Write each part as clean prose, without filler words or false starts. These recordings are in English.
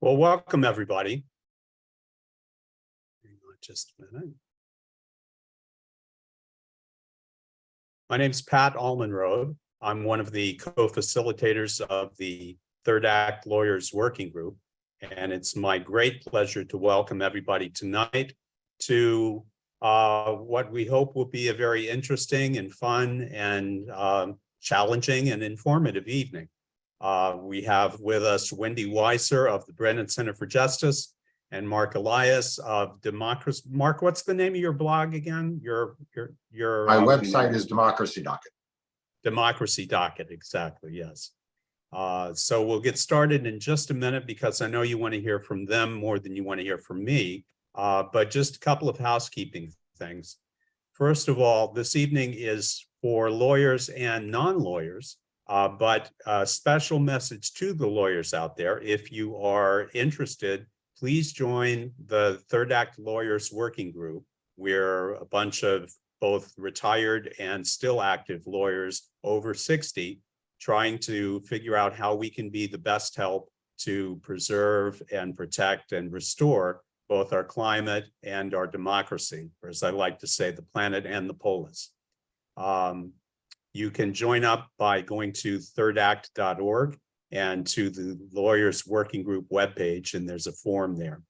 Well, welcome everybody. Hang on just a minute. My name is Pat Almanrode. I'm one of the co-facilitators of the Third Act Lawyers Working Group, and it's my great pleasure to welcome everybody tonight to what we hope will be a very interesting and fun and challenging and informative evening. We have with us Wendy Weiser of the Brennan Center for Justice and Marc Elias of Democracy. Marc, what's the name of your blog again? My website is Democracy Docket. Democracy Docket, exactly, yes. So we'll get started in just a minute because I know you want to hear from them more than you want to hear from me, but just a couple of housekeeping things. First of all, this evening is for lawyers and non-lawyers. But a special message to the lawyers out there: if you are interested, please join the Third Act Lawyers Working Group. We're a bunch of both retired and still active lawyers over 60, trying to figure out how we can be the best help to preserve and protect and restore both our climate and our democracy, or as I like to say, the planet and the polis. You can join up by going to thirdact.org and to the Lawyers Working Group webpage, and there's a form there.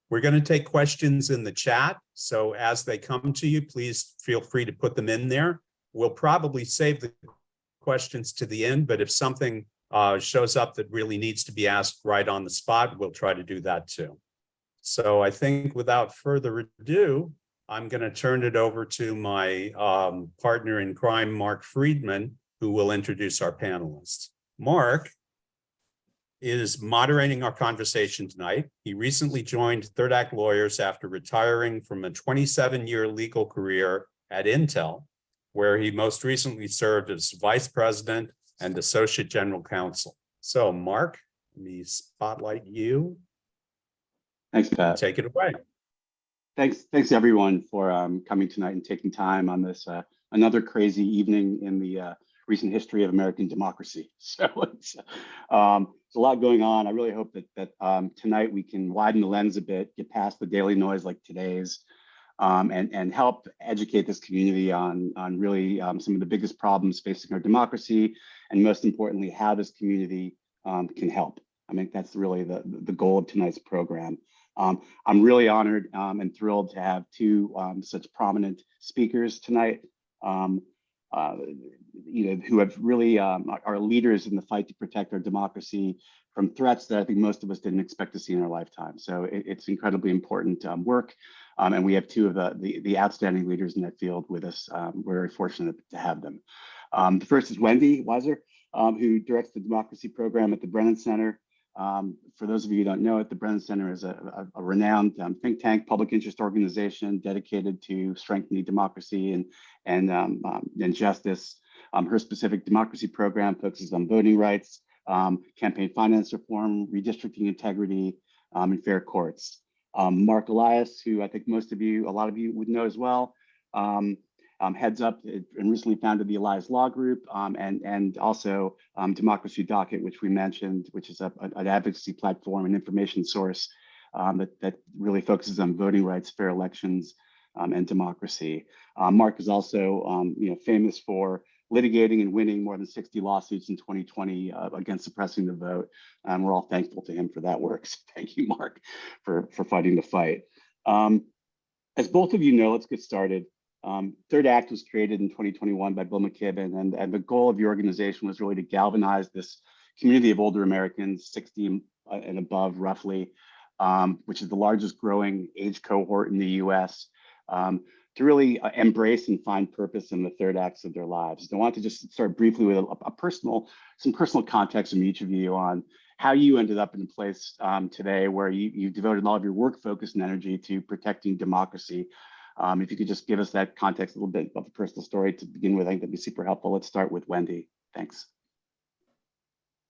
We're going to take questions in the chat, so as they come to you, please feel free to put them in there. We'll probably save the questions to the end, but if something shows up that really needs to be asked right on the spot, we'll try to do that too. So I think without further ado, I'm going to turn it over to my partner in crime, Marc Friedman, who will introduce our panelists. Marc is moderating our conversation tonight. He recently joined Third Act Lawyers after retiring from a 27-year legal career at Intel, where he most recently served as vice president and associate general counsel. So Marc, let me spotlight you. Thanks, Pat. Take it away. Thanks everyone for coming tonight and taking time on this another crazy evening in the recent history of American democracy. So it's a lot going on. I really hope that tonight we can widen the lens a bit, get past the daily noise like today's, and help educate this community on really some of the biggest problems facing our democracy, and most importantly, how this community can help. I think that's really the goal of tonight's program. I'm really honored and thrilled to have two such prominent speakers tonight, who have really are leaders in the fight to protect our democracy from threats that I think most of us didn't expect to see in our lifetime. So it's incredibly important work, and we have two of the outstanding leaders in that field with us. We're very fortunate to have them. The first is Wendy Weiser, who directs the democracy program at the Brennan Center. For those of you who don't know it, the Brennan Center is a renowned think tank, public interest organization dedicated to strengthening democracy and justice. Her specific democracy program focuses on voting rights, campaign finance reform, redistricting integrity, and fair courts. Marc Elias, who I think a lot of you would know as well, heads up and recently founded the Elias Law Group, and also Democracy Docket, which we mentioned, which is an advocacy platform and information source that really focuses on voting rights, fair elections, and democracy. Marc is also famous for litigating and winning more than 60 lawsuits in 2020 against suppressing the vote. We're all thankful to him for that work. So thank you, Marc, for fighting the fight. As both of you know, let's get started. Third Act was created in 2021 by Bill McKibben, and the goal of the organization was really to galvanize this community of older Americans, 60 and above roughly, which is the largest growing age cohort in the US, to really embrace and find purpose in the third acts of their lives. I want to just start briefly with some personal context from each of you on how you ended up in a place today where you devoted all of your work, focus, and energy to protecting democracy. If you could just give us that context, a little bit of a personal story to begin with, I think that'd be super helpful. Let's start with Wendy. Thanks.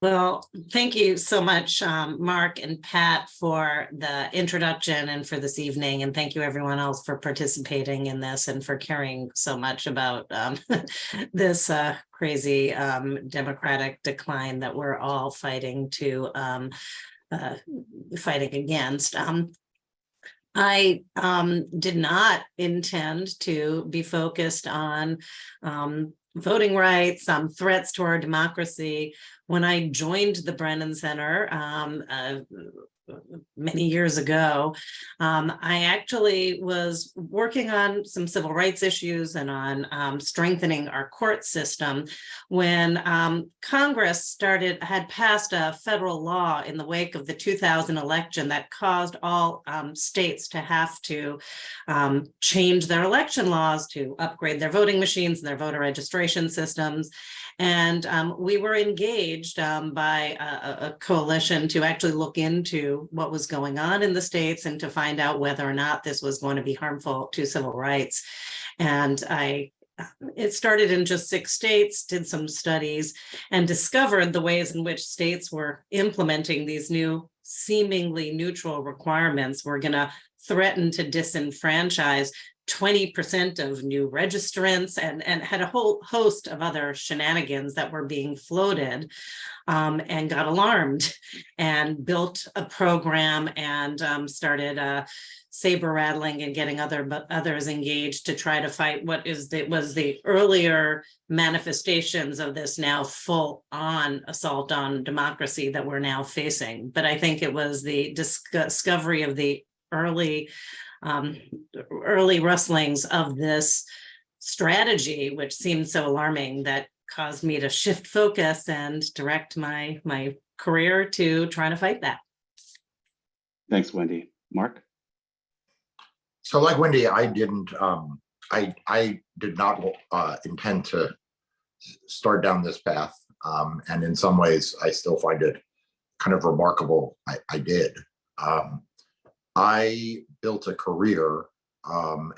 Well, thank you so much, Marc and Pat, for the introduction and for this evening. And thank you everyone else for participating in this and for caring so much about this crazy democratic decline that we're all fighting to fighting against. I did not intend to be focused on voting rights, threats to our democracy. When I joined the Brennan Center many years ago, I actually was working on some civil rights issues and on strengthening our court system when Congress had passed a federal law in the wake of the 2000 election that caused all states to have to change their election laws to upgrade their voting machines and their voter registration systems. And we were engaged by a coalition to actually look into what was going on in the states and to find out whether or not this was going to be harmful to civil rights. And it started in just 6 states, did some studies, and discovered the ways in which states were implementing these new seemingly neutral requirements. We're going to threaten to disenfranchise 20% of new registrants and had a whole host of other shenanigans that were being floated, and got alarmed and built a program and started saber rattling and getting others engaged to try to fight what was the earlier manifestations of this now full-on assault on democracy that we're now facing. But I think it was the discovery of the early rustlings of this strategy, which seemed so alarming, that caused me to shift focus and direct my career to trying to fight that. Thanks, Wendy. Marc? So like Wendy, I did not intend to start down this path. And in some ways, I still find it kind of remarkable I did. I built a career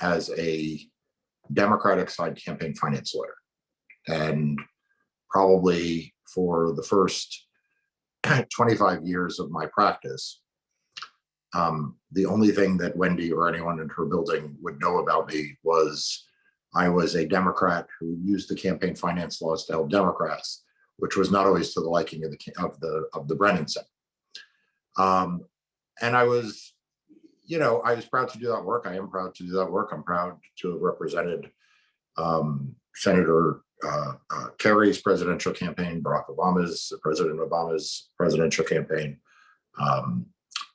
as a Democratic side campaign finance lawyer. And probably for the first 25 years of my practice, the only thing that Wendy or anyone in her building would know about me was I was a Democrat who used the campaign finance laws to help Democrats, which was not always to the liking of the Brennan Center. And I was, I was proud to do that work. I am proud to do that work. I'm proud to have represented Senator Kerry's presidential campaign, President Obama's presidential campaign,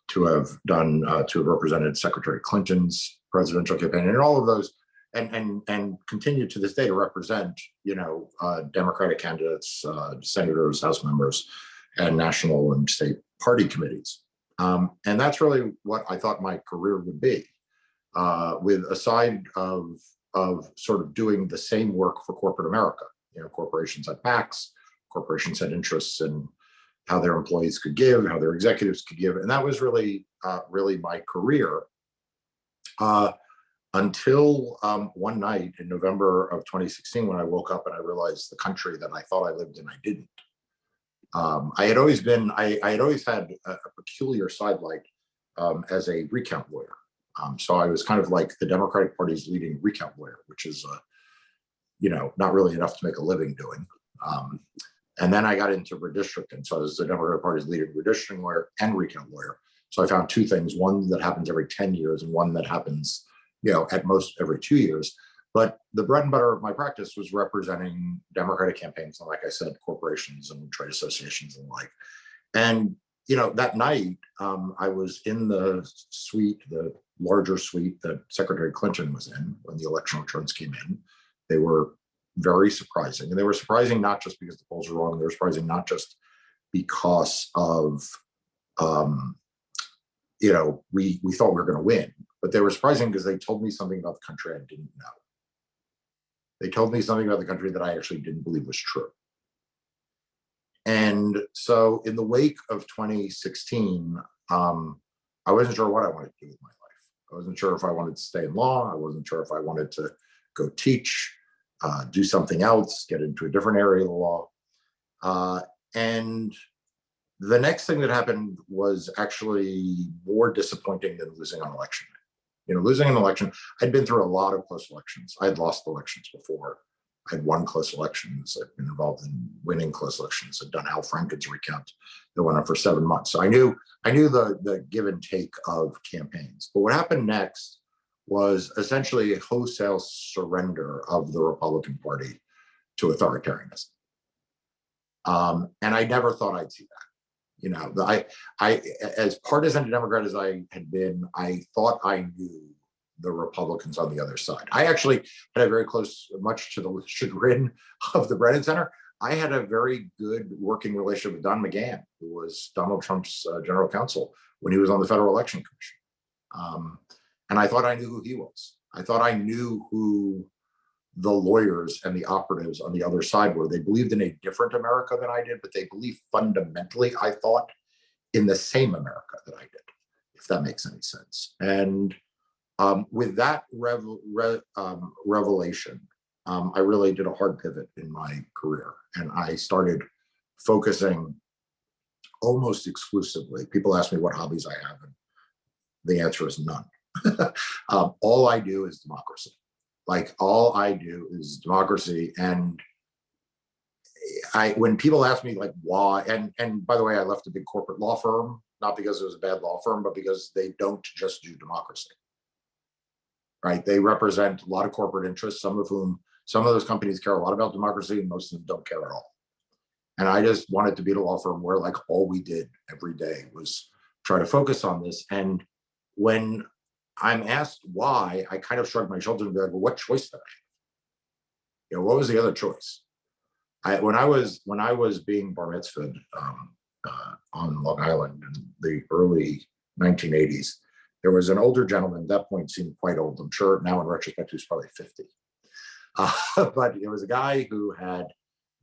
to have represented Secretary Clinton's presidential campaign, and all of those, and continue to this day to represent, Democratic candidates, senators, House members, and national and state party committees. And that's really what I thought my career would be, with a side of sort of doing the same work for corporate America. Corporations had PACs, corporations had interests in how their employees could give, how their executives could give. And that was really my career, until one night in November of 2016, when I woke up and I realized the country that I thought I lived in, I didn't. I had always had a peculiar sidelight as a recount lawyer. So I was kind of like the Democratic Party's leading recount lawyer, which is, not really enough to make a living doing. And then I got into redistricting. So I was the Democratic Party's leading redistricting lawyer and recount lawyer. So I found 2 things, one that happens every 10 years and one that happens, at most every 2 years. But the bread and butter of my practice was representing Democratic campaigns, and like I said, corporations and trade associations and the like. And, that night I was in the suite, the larger suite that Secretary Clinton was in when the election returns came in. They were very surprising. And they were surprising not just because the polls were wrong, they were surprising not just because of, we thought we were going to win, but they were surprising because they told me something about the country I didn't know. They told me something about the country that I actually didn't believe was true. And so in the wake of 2016, I wasn't sure what I wanted to do with my life. I wasn't sure if I wanted to stay in law. I wasn't sure if I wanted to go teach, do something else, get into a different area of the law. And the next thing that happened was actually more disappointing than losing an election. Losing an election, I'd been through a lot of close elections. I had lost elections before. I'd won close elections. I've been involved in winning close elections. I'd done Al Franken's recount that went on for 7 months. So I knew the give and take of campaigns. But what happened next was essentially a wholesale surrender of the Republican Party to authoritarianism. And I never thought I'd see that. You know, I as partisan a Democrat as I had been, I thought I knew the Republicans on the other side. I actually had a very close, much to the chagrin of the Brennan Center, I had a very good working relationship with Don McGahn, who was Donald Trump's general counsel when he was on the Federal Election Commission. And I thought I knew who he was. I thought I knew who the lawyers and the operatives on the other side were. They believed in a different America than I did, but they believed fundamentally, I thought, in the same America that I did, if that makes any sense. And with that revelation, I really did a hard pivot in my career, and I started focusing almost exclusively. People ask me what hobbies I have, and the answer is none. All I do is democracy. Like, all I do is democracy. And when people ask me like why, and by the way, I left a big corporate law firm, not because it was a bad law firm, but because they don't just do democracy. Right? They represent a lot of corporate interests, some of those companies care a lot about democracy, and most of them don't care at all. And I just wanted to be at a law firm where like all we did every day was try to focus on this. And when I'm asked why, I kind of shrug my shoulders and be like, well, what choice did I have? You know, what was the other choice? When I was being bar mitzvahed on Long Island in the early 1980s, there was an older gentleman, at that point seemed quite old. I'm sure now in retrospect, he was probably 50. But it was a guy who had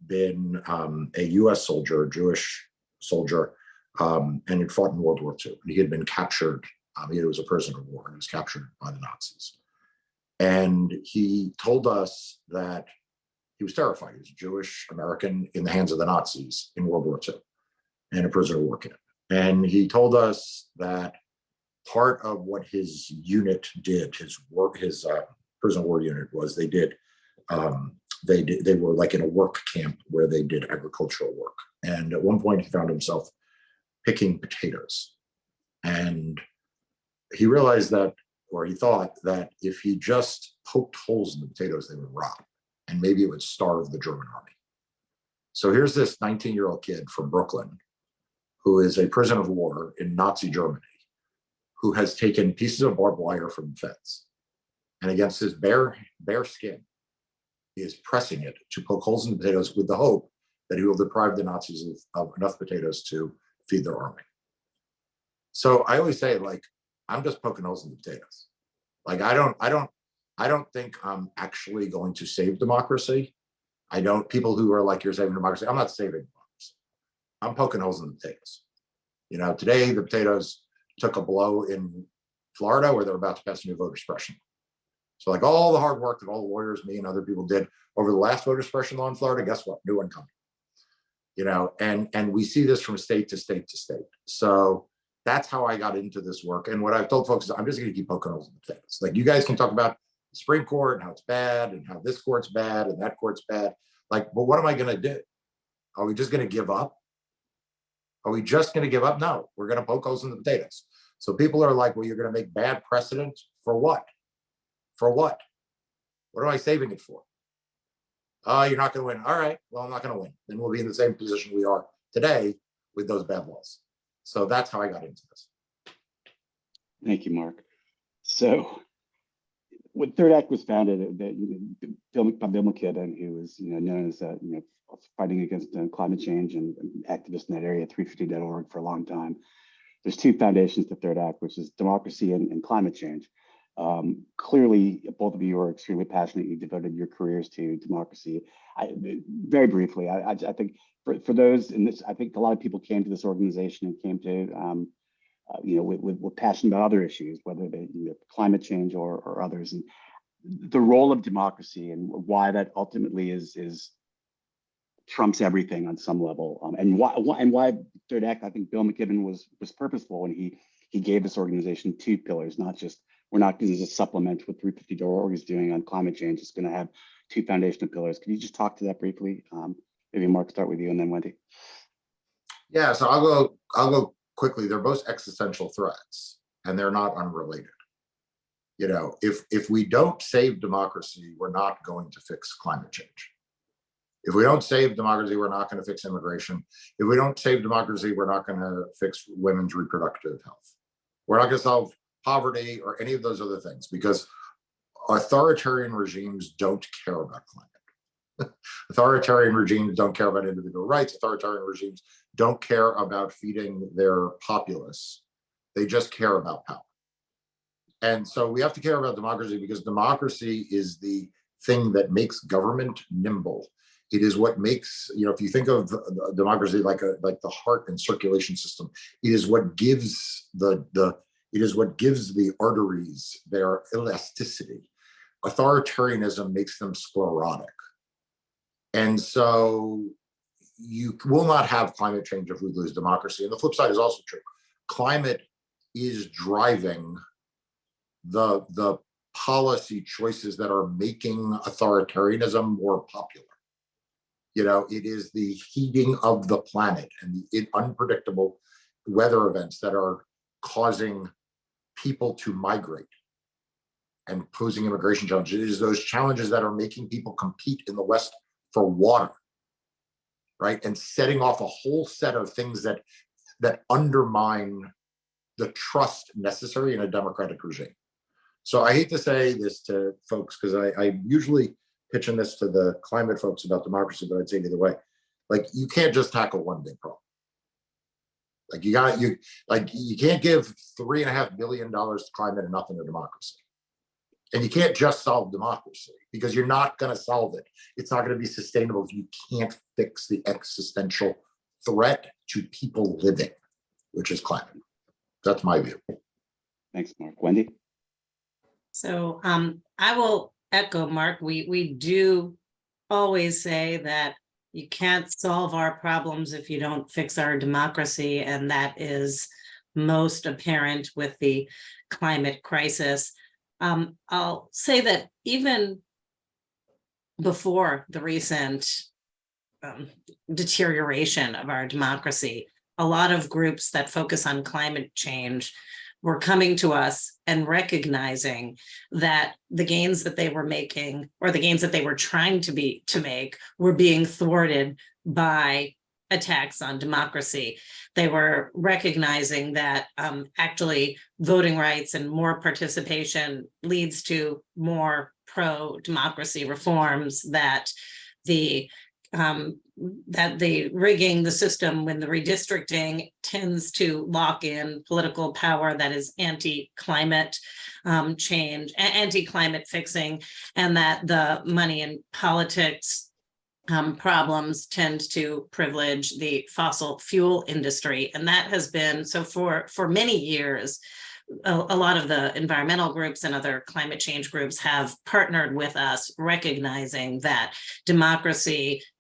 been a US soldier, a Jewish soldier, and had fought in World War II. And he had been captured. He was a prisoner of war and was captured by the Nazis. And he told us that he was terrified. He was a Jewish American in the hands of the Nazis in World War II and a prisoner of war camp. And he told us that part of what his unit did, his prisoner of war unit, was they were like in a work camp where they did agricultural work. And at one point he found himself picking potatoes. And he realized that, or he thought that if he just poked holes in the potatoes, they would rot, and maybe it would starve the German army. So here's this 19-year-old kid from Brooklyn who is a prisoner of war in Nazi Germany, who has taken pieces of barbed wire from the fence, and against his bare skin, he is pressing it to poke holes in the potatoes with the hope that he will deprive the Nazis of enough potatoes to feed their army. So I always say, like, I'm just poking holes in the potatoes. Like, I don't think I'm actually going to save democracy. People who are like, you're saving democracy, I'm not saving democracy. I'm poking holes in the potatoes. You know, today the potatoes took a blow in Florida where they're about to pass a new voter suppression. So like all the hard work that all the lawyers, me and other people did over the last voter suppression law in Florida, guess what? New one coming. You know, and we see this from state to state to state. So that's how I got into this work. And what I've told folks is I'm just going to keep poking holes in the potatoes. Like, you guys can talk about the Supreme Court and how it's bad and how this court's bad and that court's bad. Like, but what am I going to do? Are we just going to give up? Are we just going to give up? No, we're going to poke holes in the potatoes. So people are like, well, you're going to make bad precedent for what? For what? What am I saving it for? Oh, you're not going to win. All right, well, I'm not going to win. Then we'll be in the same position we are today with those bad laws. So that's how I got into this. Thank you, Marc. So when Third Act was founded, Bill McKibben, who was known as fighting against climate change and activist in that area, 350.org for a long time. There's two foundations to Third Act, which is democracy and climate change. Clearly, both of you are extremely passionate. You devoted your careers to democracy. Very briefly, I think for those in this, I think a lot of people came to this organization and came to with passion about other issues, whether they climate change or others, and the role of democracy and why that ultimately is trumps everything on some level, and why Third Act. I think Bill McKibben was purposeful when he gave this organization two pillars, not just, we're not going to just supplement what 350.org is doing on climate change. It's going to have two foundational pillars. Can you just talk to that briefly? Maybe Mark, start with you, and then Wendy. Yeah, so I'll go quickly. They're both existential threats, and they're not unrelated. You know, if we don't save democracy, we're not going to fix climate change. If we don't save democracy, we're not going to fix immigration. If we don't save democracy, we're not going to fix women's reproductive health. We're not going to solve poverty or any of those other things, because authoritarian regimes don't care about climate. Authoritarian regimes don't care about individual rights. Authoritarian regimes don't care about feeding their populace. They just care about power. And so we have to care about democracy, because democracy is the thing that makes government nimble. It is what makes, you know, if you think of democracy like the heart and circulation system, it is what gives the arteries their elasticity. Authoritarianism makes them sclerotic. And so you will not have climate change if we lose democracy. And the flip side is also true. Climate is driving the policy choices that are making authoritarianism more popular. You know, it is the heating of the planet and the unpredictable weather events that are causing people to migrate and posing immigration challenges. It is those challenges that are making people compete in the West for water, right? And setting off a whole set of things that undermine the trust necessary in a democratic regime. So I hate to say this to folks, because I usually pitching this to the climate folks about democracy, but I'd say it either way. Like, you can't just tackle one big problem. Like, you can't give $3.5 billion to climate and nothing to democracy. And you can't just solve democracy, because you're not going to solve it. It's not going to be sustainable if you can't fix the existential threat to people living, which is climate. That's my view. Thanks, Mark. Wendy? So I will echo Mark. We do always say that you can't solve our problems if you don't fix our democracy, and that is most apparent with the climate crisis. I'll say that even before the recent deterioration of our democracy, a lot of groups that focus on climate change were coming to us and recognizing that the gains that they were making, or the gains that they were trying to make, were being thwarted by attacks on democracy. They were recognizing that actually voting rights and more participation leads to more pro-democracy reforms, that the rigging the system when the redistricting tends to lock in political power that is anti-climate change, anti-climate fixing, and that the money in politics problems tend to privilege the fossil fuel industry. And that has been, so for many years, a lot of the environmental groups and other climate change groups have partnered with us, recognizing that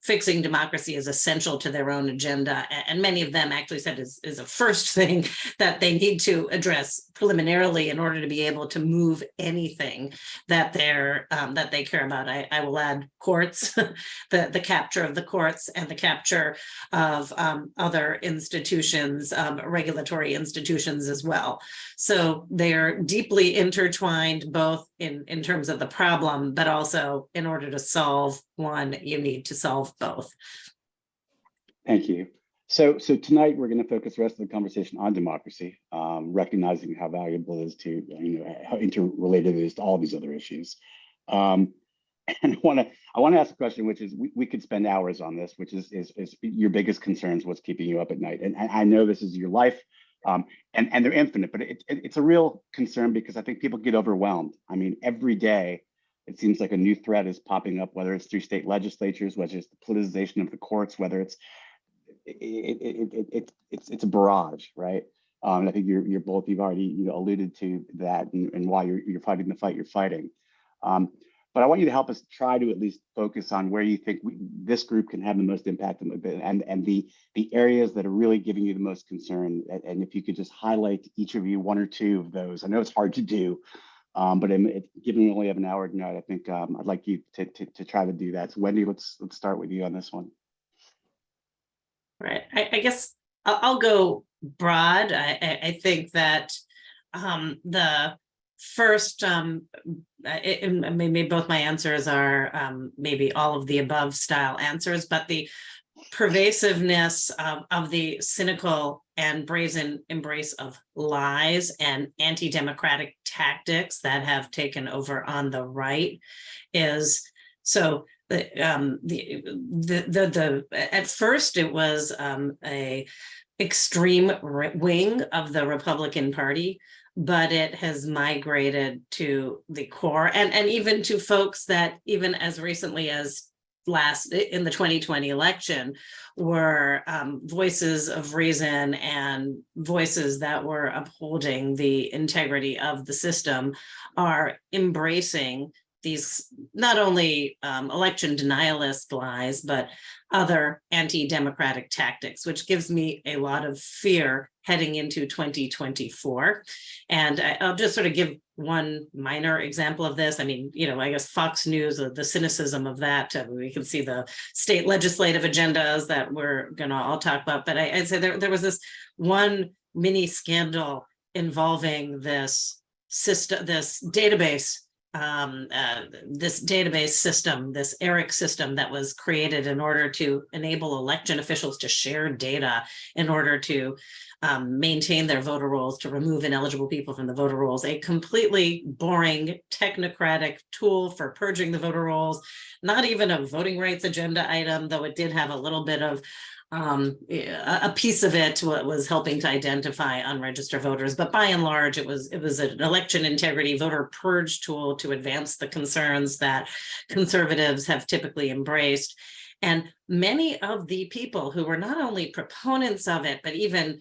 fixing democracy is essential to their own agenda. And many of them actually said is a first thing that they need to address preliminarily in order to be able to move anything that they care about. I will add courts, the capture of the courts and the capture of other institutions, regulatory institutions as well. So they're deeply intertwined, both in terms of the problem, but also in order to solve one, you need to solve both. Thank you. So tonight we're going to focus the rest of the conversation on democracy, recognizing how valuable it is to, how interrelated it is to all these other issues. And I want to ask a question, which is, we could spend hours on this, which is your biggest concerns, what's keeping you up at night. And I know this is your life, and they're infinite, but it's a real concern, because I think people get overwhelmed. I mean, every day it seems like a new threat is popping up, whether it's through state legislatures, whether it's the politicization of the courts, whether it's a barrage, right? And I think you've already alluded to that, and why you're fighting the fight you're fighting. But I want you to help us try to at least focus on where you think this group can have the most impact, and the areas that are really giving you the most concern. And if you could just highlight, each of you, one or two of those. I know it's hard to do, But given we only have an hour tonight, I think I'd like you to try to do that. So Wendy, let's start with you on this one. Right. I guess I'll go broad. I think that the first, maybe both my answers are maybe all of the above style answers, but the pervasiveness of the cynical and brazen embrace of lies and anti-democratic tactics that have taken over on the right is so. At first it was a extreme wing of the Republican Party, but it has migrated to the core and even to folks that even as recently as in the 2020 election were voices of reason and voices that were upholding the integrity of the system are embracing these not only election denialist lies, but other anti-democratic tactics, which gives me a lot of fear heading into 2024. And I'll just sort of give one minor example of this. I mean, I guess Fox News, the cynicism of that, we can see the state legislative agendas that we're gonna all talk about. But I'd say there was this one mini scandal involving this system, this database system, this ERIC system that was created in order to enable election officials to share data in order to maintain their voter rolls, to remove ineligible people from the voter rolls, a completely boring technocratic tool for purging the voter rolls, not even a voting rights agenda item, though it did have a little bit of a piece of it was helping to identify unregistered voters, but by and large, it was an election integrity voter purge tool to advance the concerns that conservatives have typically embraced. And many of the people who were not only proponents of it, but even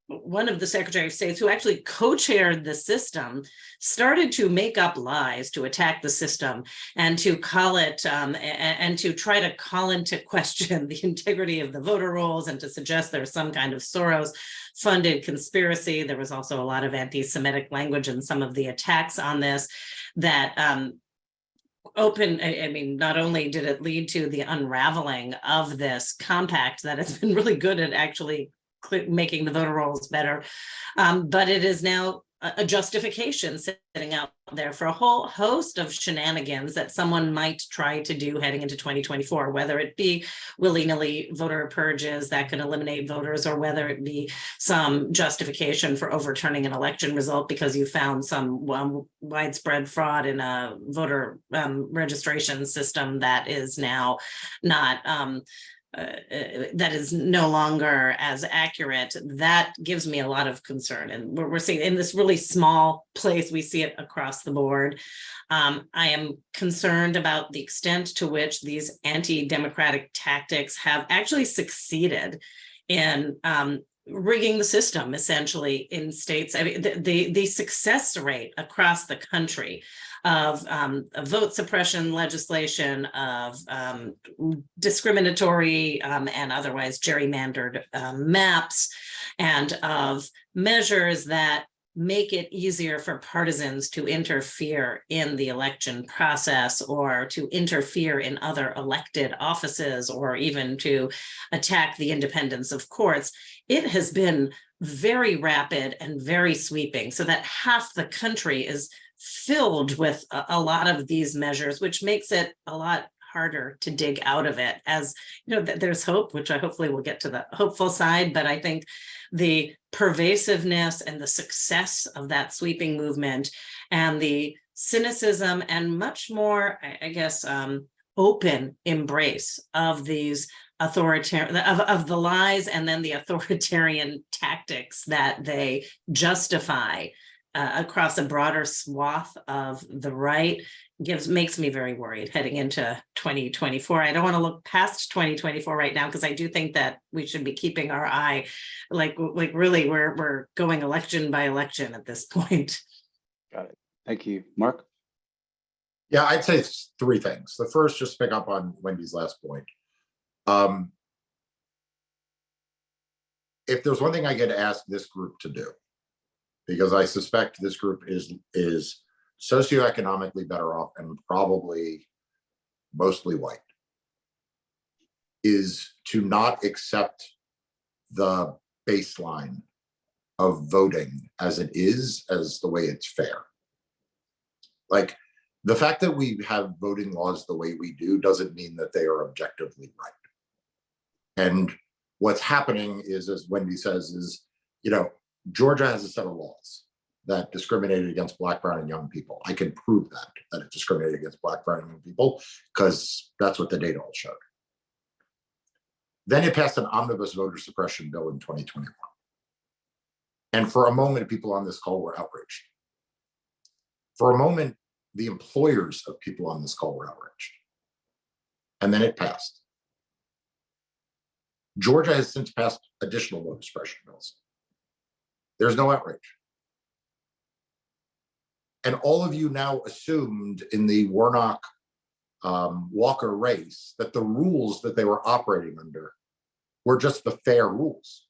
one of the Secretary of States who actually co-chaired the system started to make up lies to attack the system and to call it and to try to call into question the integrity of the voter rolls and to suggest there's some kind of Soros funded conspiracy. There was also a lot of anti-Semitic language in some of the attacks on this that not only did it lead to the unraveling of this compact that has been really good at actually making the voter rolls better, but it is now a justification sitting out there for a whole host of shenanigans that someone might try to do heading into 2024, whether it be willy-nilly voter purges that can eliminate voters, or whether it be some justification for overturning an election result because you found some widespread fraud in a voter registration system that is now not that is no longer as accurate. That gives me a lot of concern. And we're seeing in this really small place, we see it across the board. I am concerned about the extent to which these anti-democratic tactics have actually succeeded in rigging the system, essentially, in states. I mean, the success rate across the country of vote suppression legislation, of discriminatory and otherwise gerrymandered maps, and of measures that make it easier for partisans to interfere in the election process or to interfere in other elected offices or even to attack the independence of courts. It has been very rapid and very sweeping, so that half the country is filled with a lot of these measures, which makes it a lot harder to dig out of it. As there's hope, which I hopefully will get to the hopeful side, but I think the pervasiveness and the success of that sweeping movement and the cynicism and much more, I guess, open embrace of these authoritarian of the lies and then the authoritarian tactics that they justify across a broader swath of the right makes me very worried heading into 2024. I don't want to look past 2024 right now, because I do think that we should be keeping our eye, like really we're going election by election at this point. Got it. Thank you. Mark? Yeah, I'd say it's three things. The first, just pick up on Wendy's last point. If there's one thing I get asked this group to do, because I suspect this group is socioeconomically better off, and probably mostly white, is to not accept the baseline of voting as it is, as the way it's fair. Like, the fact that we have voting laws the way we do doesn't mean that they are objectively right. And what's happening is, as Wendy says, is, Georgia has a set of laws that discriminated against Black, brown, and young people. I can prove that it discriminated against Black, brown, and young people, because that's what the data all showed. Then it passed an omnibus voter suppression bill in 2021. And for a moment, people on this call were outraged. For a moment, the employers of people on this call were outraged. And then it passed. Georgia has since passed additional voter suppression bills. There's no outrage. And all of you now assumed in the Warnock Walker race that the rules that they were operating under were just the fair rules.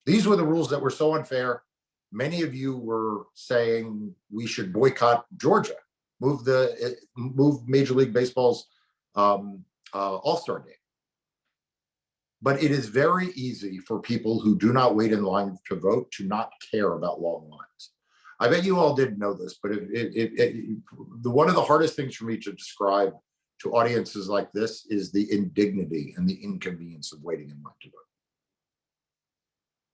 These were the rules that were so unfair. Many of you were saying we should boycott Georgia, move Major League Baseball's All-Star game. But it is very easy for people who do not wait in line to vote to not care about long lines. I bet you all didn't know this, but one of the hardest things for me to describe to audiences like this is the indignity and the inconvenience of waiting in line to vote.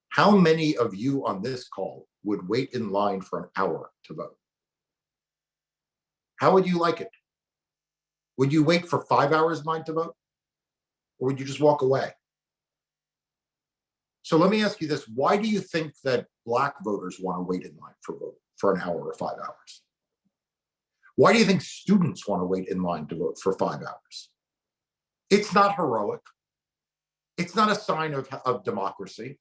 How many of you on this call would wait in line for an hour to vote? How would you like it? Would you wait for 5 hours in line to vote? Or would you just walk away? So let me ask you this. Why do you think that Black voters want to wait in line for vote for an hour or 5 hours? Why do you think students want to wait in line to vote for 5 hours? It's not heroic. It's not a sign of democracy.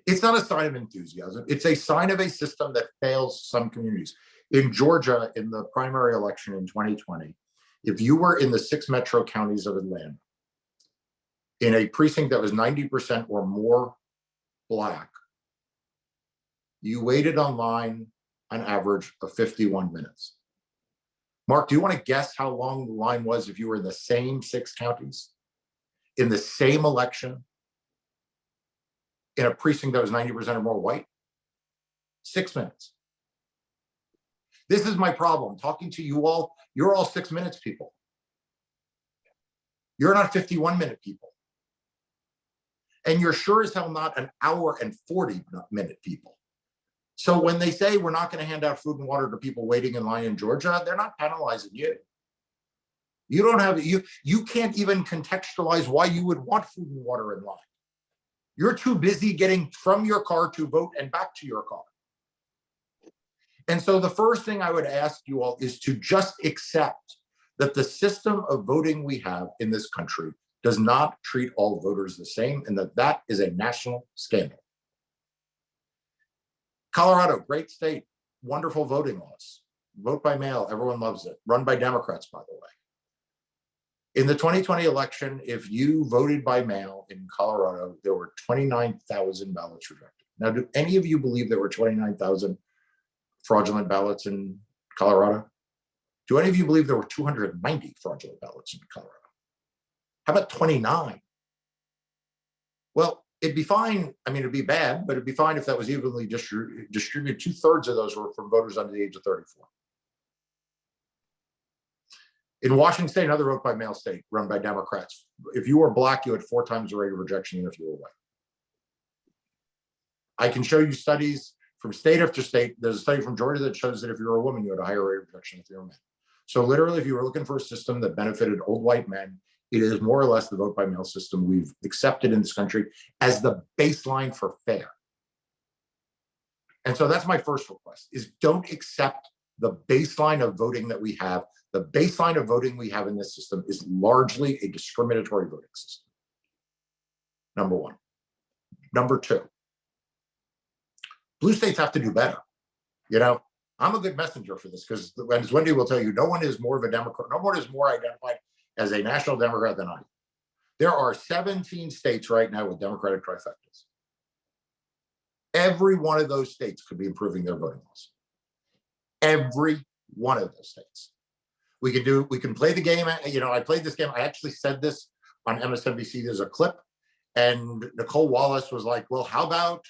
It's not a sign of enthusiasm. It's a sign of a system that fails some communities. In Georgia, in the primary election in 2020, if you were in the 6 metro counties of Atlanta, in a precinct that was 90% or more Black, you waited online an average of 51 minutes. Mark, do you want to guess how long the line was if you were in the same 6 counties, in the same election, in a precinct that was 90% or more white? 6 minutes. This is my problem. Talking to you all, you're all 6 minutes people. You're not 51-minute people. And you're sure as hell not an hour and 40-minute people. So when they say we're not going to hand out food and water to people waiting in line in Georgia, they're not penalizing you. You don't have, you can't even contextualize why you would want food and water in line. You're too busy getting from your car to vote and back to your car. And so the first thing I would ask you all is to just accept that the system of voting we have in this country does not treat all voters the same, and that is a national scandal. Colorado, great state, wonderful voting laws. Vote by mail, everyone loves it. Run by Democrats, by the way. In the 2020 election, if you voted by mail in Colorado, there were 29,000 ballots rejected. Now, do any of you believe there were 29,000 fraudulent ballots in Colorado? Do any of you believe there were 290 fraudulent ballots in Colorado? How about 29? Well, it'd be fine. I mean, it'd be bad, but it'd be fine if that was evenly distributed. 2/3 of those were from voters under the age of 34. In Washington State, another vote by mail state run by Democrats, if you were Black, you had 4 times the rate of rejection than if you were white. I can show you studies from state after state. There's a study from Georgia that shows that if you're a woman, you had a higher rate of rejection if you're a man. So literally, if you were looking for a system that benefited old white men, it is more or less the vote by mail system we've accepted in this country as the baseline for fair. And so that's my first request, is don't accept the baseline of voting that we have. The baseline of voting we have in this system is largely a discriminatory voting system. Number one. Number two, blue states have to do better. You know, I'm a good messenger for this because, as Wendy will tell you, no one is more of a Democrat, no one is more identified as a national Democrat than I am. There are 17 states right now with Democratic trifectas. Every one of those states could be improving their voting laws. every one of those states. We can play the game. I played this game. I actually said this on MSNBC. There's a clip, and Nicole Wallace was like, well, how about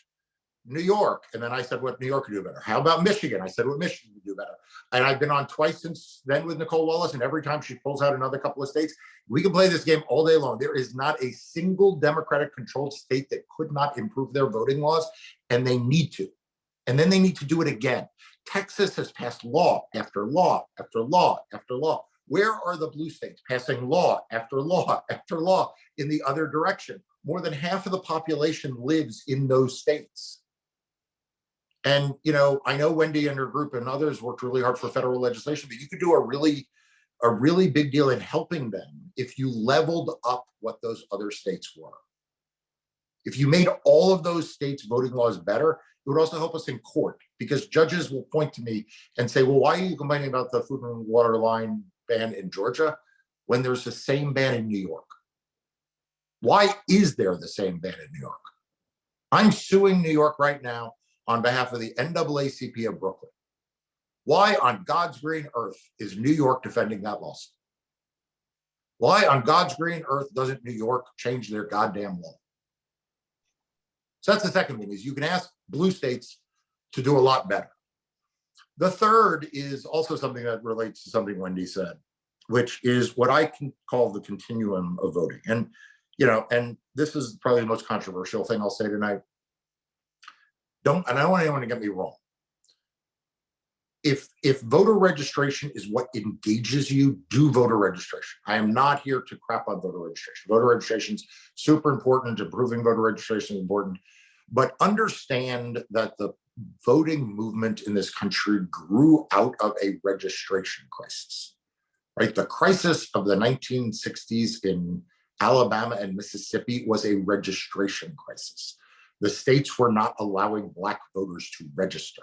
New York? And then I said what New York could do better. How about Michigan? I said what Michigan could do better. And I've been on twice since then with Nicole Wallace, and every time she pulls out another couple of states, we can play this game all day long. There is not a single Democratic controlled state that could not improve their voting laws, and they need to. And then they need to do it again. Texas has passed law after law after law after law. Where are the blue states passing law after law after law in the other direction? More than half of the population lives in those states. And, I know Wendy and her group and others worked really hard for federal legislation, but you could do a really big deal in helping them if you leveled up what those other states were. If you made all of those states' voting laws better, it would also help us in court, because judges will point to me and say, well, why are you complaining about the food and water line ban in Georgia when there's the same ban in New York? Why is there the same ban in New York? I'm suing New York right now on behalf of the NAACP of Brooklyn. Why on God's green earth is New York defending that lawsuit? Why on God's green earth doesn't New York change their goddamn law? So that's the second thing, is you can ask blue states to do a lot better. The third is also something that relates to something Wendy said, which is what I can call the continuum of voting. And, and this is probably the most controversial thing I'll say tonight. And I don't want anyone to get me wrong. If voter registration is what engages you, do voter registration. I am not here to crap on voter registration. Voter registration is super important. Improving voter registration is important. But understand that the voting movement in this country grew out of a registration crisis, right? The crisis of the 1960s in Alabama and Mississippi was a registration crisis. The states were not allowing Black voters to register.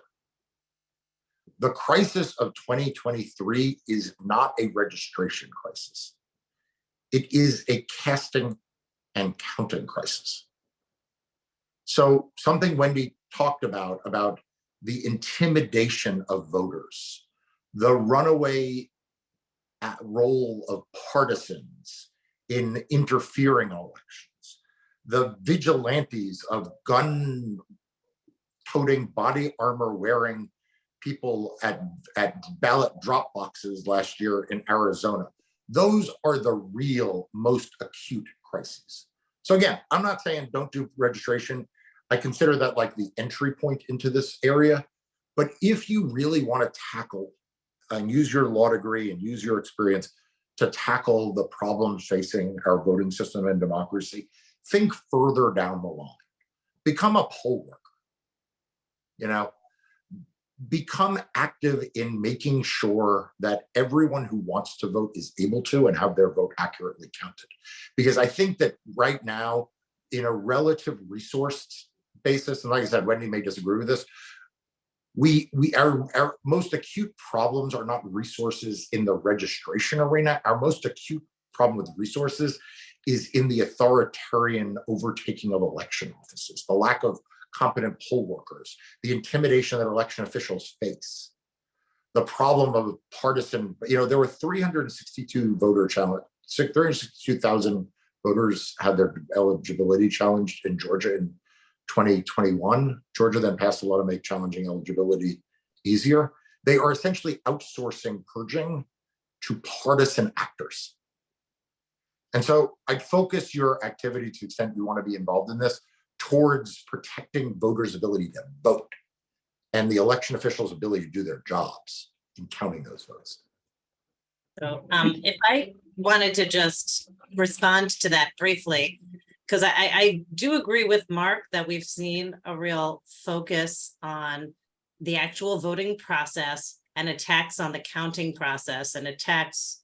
The crisis of 2023 is not a registration crisis. It is a casting and counting crisis. So something Wendy talked about the intimidation of voters, the runaway role of partisans in interfering in elections, the vigilantes of gun-toting, body armor-wearing people at ballot drop boxes last year in Arizona. Those are the real, most acute crises. So again, I'm not saying don't do registration. I consider that like the entry point into this area. But if you really want to tackle and use your law degree and use your experience to tackle the problems facing our voting system and democracy, think further down the line. Become a poll worker. Become active in making sure that everyone who wants to vote is able to and have their vote accurately counted. Because I think that right now, in a relative resource basis, and like I said, Wendy may disagree with this, our most acute problems are not resources in the registration arena. Our most acute problem with resources is in the authoritarian overtaking of election offices, the lack of competent poll workers, the intimidation that election officials face, the problem of partisan, there were 362,000 voters had their eligibility challenged in Georgia in 2021. Georgia then passed a law to make challenging eligibility easier. They are essentially outsourcing purging to partisan actors. And so I'd focus your activity, to the extent you want to be involved in this, towards protecting voters' ability to vote and the election officials' ability to do their jobs in counting those votes. So if I wanted to just respond to that briefly, because I do agree with Mark that we've seen a real focus on the actual voting process and attacks on the counting process, and attacks,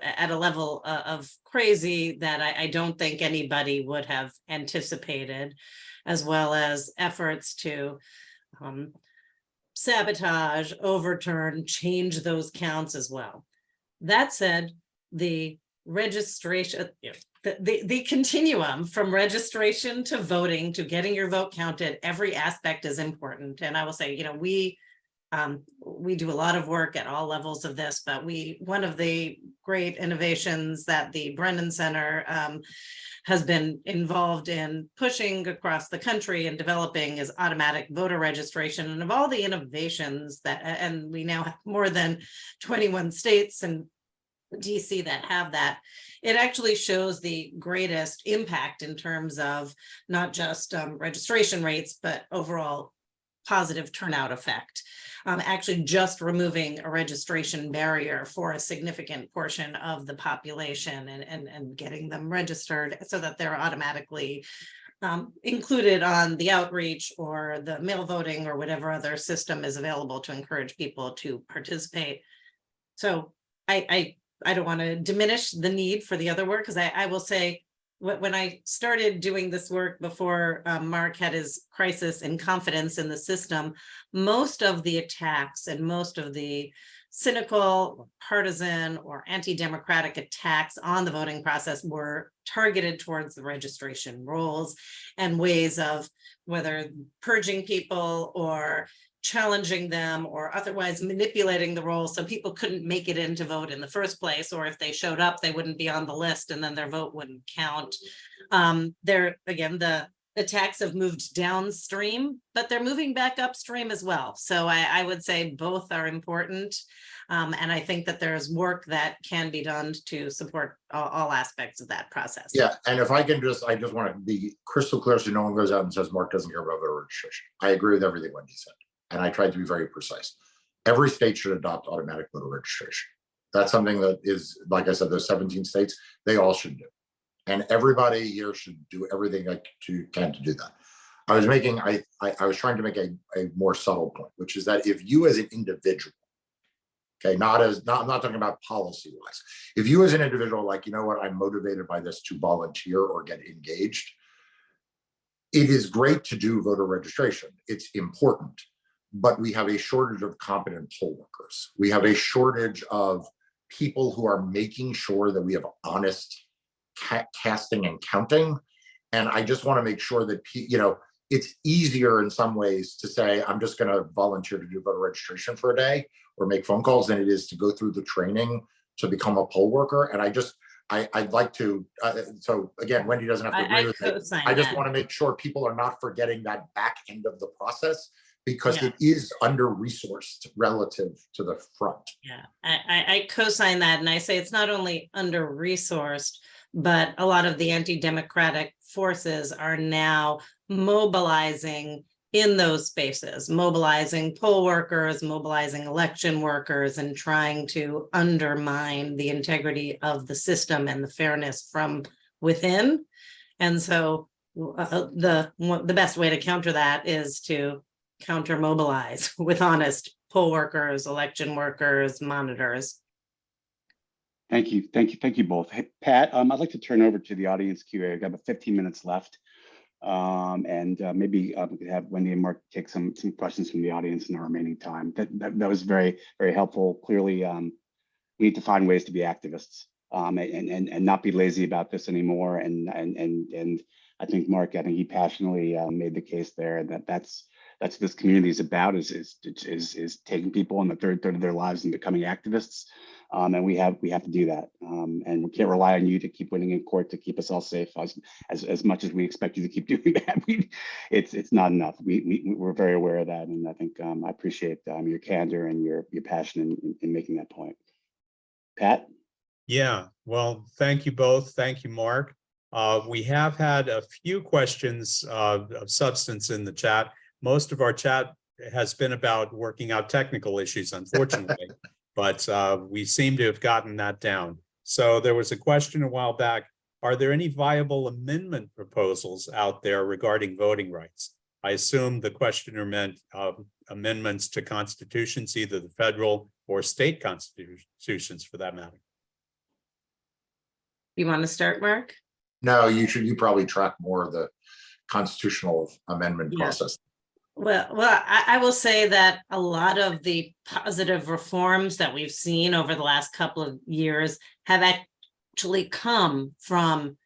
at a level of crazy that I don't think anybody would have anticipated, as well as efforts to sabotage, overturn, change those counts as well. That said, the registration, the continuum from registration to voting to getting your vote counted, every aspect is important. And I will say, we We do a lot of work at all levels of this, but one of the great innovations that the Brennan Center has been involved in pushing across the country and developing is automatic voter registration. And of all the innovations and we now have more than 21 states and DC that have that, it actually shows the greatest impact in terms of not just registration rates, but overall positive turnout effect. Actually just removing a registration barrier for a significant portion of the population and getting them registered so that they're automatically included on the outreach or the mail voting or whatever other system is available to encourage people to participate. So I don't want to diminish the need for the other work, because I will say, when I started doing this work before Marc had his crisis in confidence in the system, most of the attacks and most of the cynical, partisan, or anti-democratic attacks on the voting process were targeted towards the registration rolls and ways of whether purging people or challenging them or otherwise manipulating the roll so people couldn't make it in to vote in the first place, or if they showed up, they wouldn't be on the list and then their vote wouldn't count. Again, the attacks have moved downstream, but they're moving back upstream as well. So I would say both are important. And I think that there's work that can be done to support all aspects of that process. Yeah, and if I can I just want to be crystal clear so no one goes out and says Marc doesn't care about voter registration. I agree with everything Wendy said. And I tried to be very precise. Every state should adopt automatic voter registration. That's something that is, like I said, those 17 states, they all should do. And everybody here should do everything can to do that. I was trying to make a more subtle point, which is that if you as an individual, okay, I'm not talking about policy wise. If you as an individual, like, you know what, I'm motivated by this to volunteer or get engaged, it is great to do voter registration. It's important. But we have a shortage of competent poll workers. We have a shortage of people who are making sure that we have honest casting and counting. And I just want to make sure that, it's easier in some ways to say, I'm just going to volunteer to do voter registration for a day or make phone calls than it is to go through the training to become a poll worker. And I'd like to, so again, Wendy doesn't have to agree with me. I just want to make sure people are not forgetting that back end of the process, because it is under-resourced relative to the front. Yeah, I co-sign that. And I say it's not only under-resourced, but a lot of the anti-democratic forces are now mobilizing in those spaces, mobilizing poll workers, mobilizing election workers, and trying to undermine the integrity of the system and the fairness from within. And so the best way to counter that is to counter mobilize with honest poll workers, election workers, monitors. Thank you both. Hey, Pat, I'd like to turn over to the audience Q&A. I've got about 15 minutes left. Maybe we could have Wendy and Marc take some questions from the audience in the remaining time. That was very, very helpful. Clearly, we need to find ways to be activists and not be lazy about this anymore. And I think Marc, he passionately made the case there that that's what this community is about, is taking people in the third of their lives and becoming activists. And we have to do that. And we can't rely on you to keep winning in court to keep us all safe as much as we expect you to keep doing that. It's not enough. We're very aware of that. And I think I appreciate your candor and your passion in making that point. Pat? Yeah, well, thank you both. Thank you, Marc. We have had a few questions of substance in the chat. Most of our chat has been about working out technical issues, unfortunately, but we seem to have gotten that down. So there was a question a while back, are there any viable amendment proposals out there regarding voting rights? I assume the questioner meant amendments to constitutions, either the federal or state constitutions for that matter. You want to start, Marc? No, you probably track more of the constitutional amendment process. Well, I will say that a lot of the positive reforms that we've seen over the last couple of years have actually come from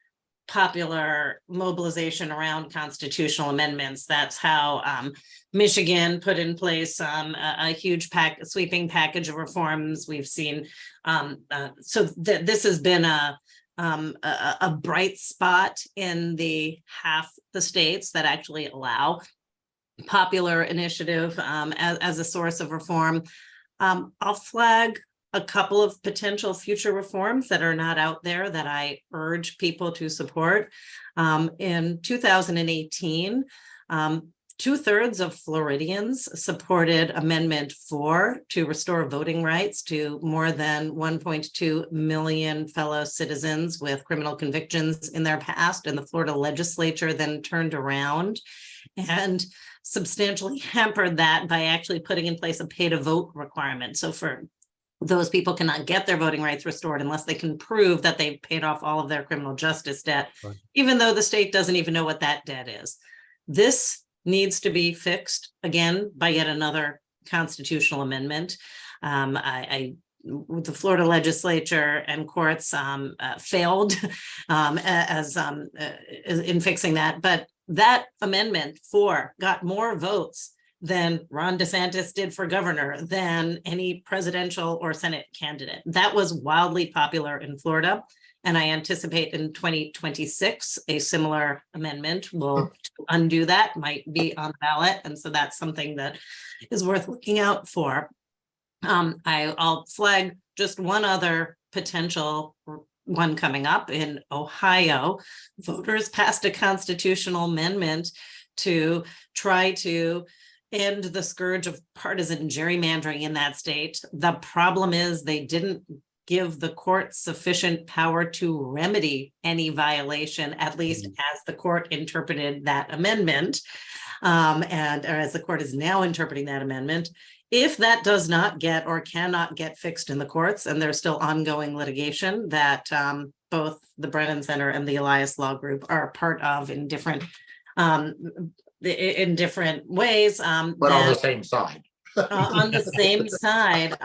popular mobilization around constitutional amendments. That's how Michigan put in place a huge sweeping package of reforms. We've seen this has been a bright spot in the half the states that actually allow popular initiative as a source of reform. I'll flag a couple of potential future reforms that are not out there that I urge people to support. In 2018, 2/3 of Floridians supported Amendment 4 to restore voting rights to more than 1.2 million fellow citizens with criminal convictions in their past. And the Florida legislature then turned around and substantially hampered that by actually putting in place a pay to vote requirement. So for those people cannot get their voting rights restored unless they can prove that they've paid off all of their criminal justice debt, Right. even though the state doesn't even know what that debt is. This needs to be fixed again by yet another constitutional amendment. The Florida legislature and courts failed in fixing that, but that amendment 4 got more votes than Ron DeSantis did for governor, than any presidential or Senate candidate. That was wildly popular in Florida. And I anticipate in 2026, a similar amendment will undo that, might be on the ballot. And so that's something that is worth looking out for. I'll flag just one other potential one coming up in Ohio. Voters passed a constitutional amendment to try to end the scourge of partisan gerrymandering in that state. The problem is they didn't give the court sufficient power to remedy any violation, at least as the court interpreted that amendment, or as the court is now interpreting that amendment. If that does not get or cannot get fixed in the courts, and there's still ongoing litigation that both the Brennan Center and the Elias Law Group are part of in different ways. But on the same side. On the same side,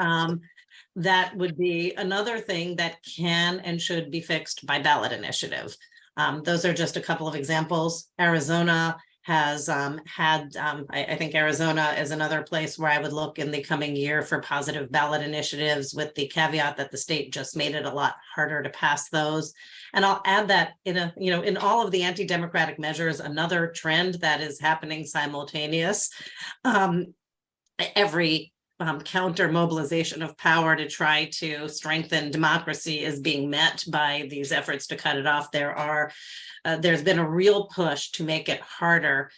that would be another thing that can and should be fixed by ballot initiative. Those are just a couple of examples. Arizona has I think Arizona is another place where I would look in the coming year for positive ballot initiatives, with the caveat that the state just made it a lot harder to pass those. And I'll add that in all of the anti-democratic measures, another trend that is happening simultaneous, every counter mobilization of power to try to strengthen democracy is being met by these efforts to cut it off. There's been a real push to make it harder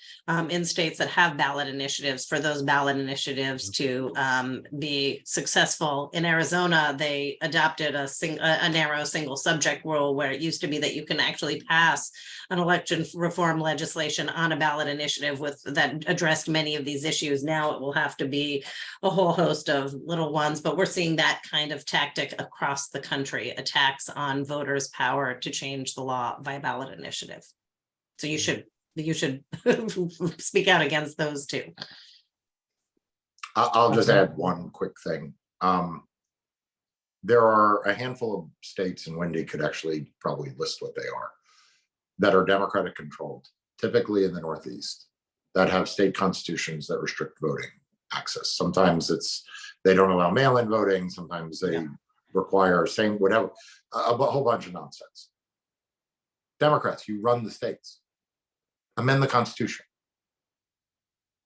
in states that have ballot initiatives for those ballot initiatives to be successful. In Arizona, they adopted a narrow single subject rule, where it used to be that you can actually pass an election reform legislation on a ballot initiative that addressed many of these issues. Now it will have to be a whole host of little ones, but we're seeing that kind of tactic across the country, attacks on voters' power to change the law by ballot initiative. So you should speak out against those too. I'll just add one quick thing. There are a handful of states, and Wendy could actually probably list what they are, that are Democratic controlled, typically in the Northeast, that have state constitutions that restrict voting access. Sometimes they don't allow mail-in voting. Sometimes they require whatever, a whole bunch of nonsense. Democrats, you run the states. Amend the Constitution.